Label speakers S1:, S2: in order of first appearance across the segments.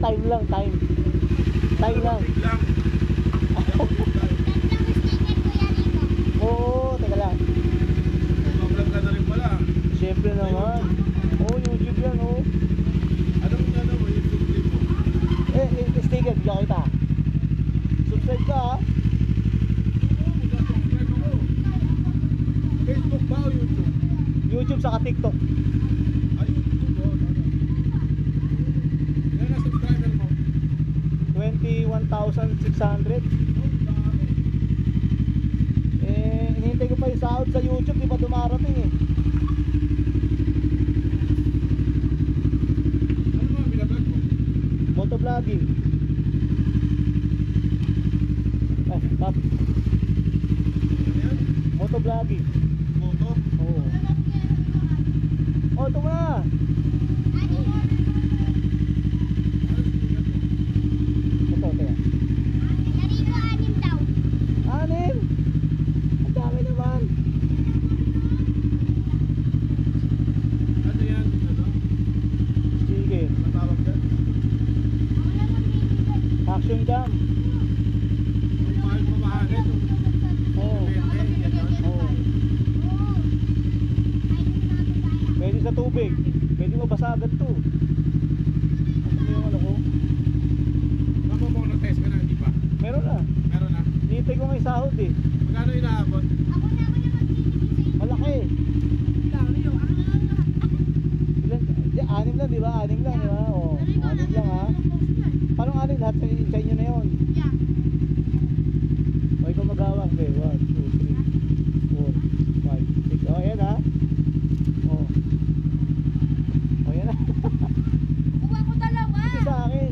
S1: time lang, time. Time lang.
S2: Lang.
S1: Oo, teka lang.
S2: Mablog ka na rin pala.
S1: Siyempre naman. Oo, YouTube yan, oo.
S2: Anong ano mo, YouTube din mo?
S1: Sticker, bigyan kita. Subscribe ka, ha?
S2: Oo, mag-subscribe ako. Facebook ba o YouTube?
S1: YouTube saka TikTok.
S2: Ah, YouTube, oh. Ilan na subscriber mo?
S1: 21,600. Hinihintay ko pa yung sahod sa YouTube, di pa dumarating eh.
S2: Ano mga binablog mo?
S1: Motovlogging. Tap.
S2: Ano yan?
S1: Motovlogging.
S2: Moto?
S1: Oo. Oh, ito na. Ito, ito yan. Anim? Ang dami naman.
S2: Ano yan? Ano?
S1: Sige.
S2: Ano tawag yan?
S1: Action cam.
S2: Yung mahal pamahalin.
S1: Oo. Oo. Pwede sa tubig. Pwede mabasagan to. Ano yung ano ko?
S2: Tama mo na-test ka na, hindi pa?
S1: Meron na.
S2: Meron na.
S1: Hinihintay ko nga yung sahod eh.
S2: Magkano inaabot?
S1: Malaki. Ilan? Anim lang, di ba? Anim lang, di ba? Oo. Anim lang, ha? Paano anim? Lahat sa inyo na yun. O, ikaw mag-awak. Okay, 1, 2, 3, 4, 5, 6. O, ayan, ha? O. O, ayan, ha? Ito sa akin.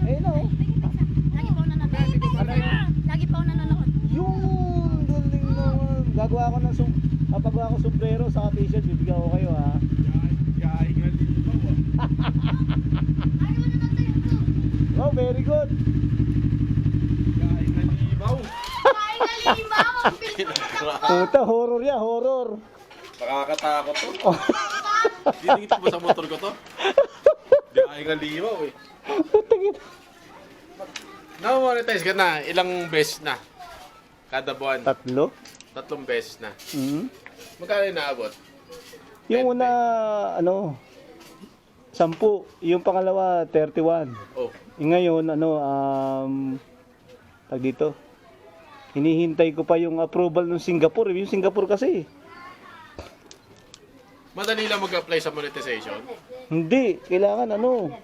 S1: Ayun, o. Yung galing naman. Gagawa ko ng papagawa ko sombrero sa t-shirt. Bibigyan ko kayo, ha?
S2: Yahay nga libaw ah.
S1: Oh, very good.
S2: Yahay nga libaw.
S1: Puta, horror yan, horror.
S2: Nakakatakot to.
S1: Oh.
S2: Dinigit mo sa motor ko to. Yahay nga libaw eh.
S1: Tingin.
S2: Na-monetize ka na, ilang beses na? Kada buwan?
S1: 3.
S2: 3 beses na.
S1: Mm.
S2: Magkano inaabot?
S1: Yung una, ano, 10. Yung pangalawa, 31.
S2: Oh,
S1: Yung ngayon, ano, tag dito. Hinihintay ko pa yung approval ng Singapore. Yung Singapore kasi.
S2: madali lang mag-apply sa monetization.
S1: Hindi. Kailangan, ano.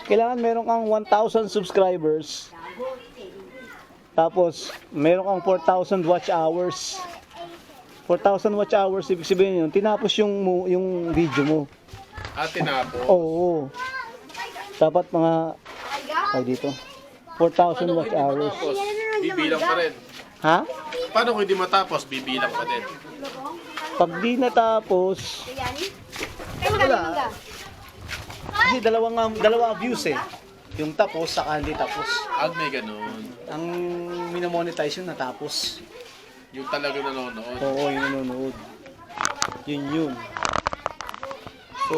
S1: Kailangan meron kang 1,000 subscribers. Tapos, meron kang 4,000 watch hours. 4,000 watch hours, ibig sabihin yun, tinapos yung video mo.
S2: At tinapos.
S1: Oo. Dapat mga, ay dito, 4,000 watch hours.
S2: Matapos, bibilang pa rin.
S1: Ha?
S2: Paano kung hindi matapos, bibilang pa din?
S1: Pag di natapos, wala. Kasi dalawang views eh. Yung tapos, saka hindi tapos.
S2: May ganun.
S1: Ang minomonetize yun natapos.
S2: Yung talaga nanonood.
S1: Oo, yung nanonood. Yun. So,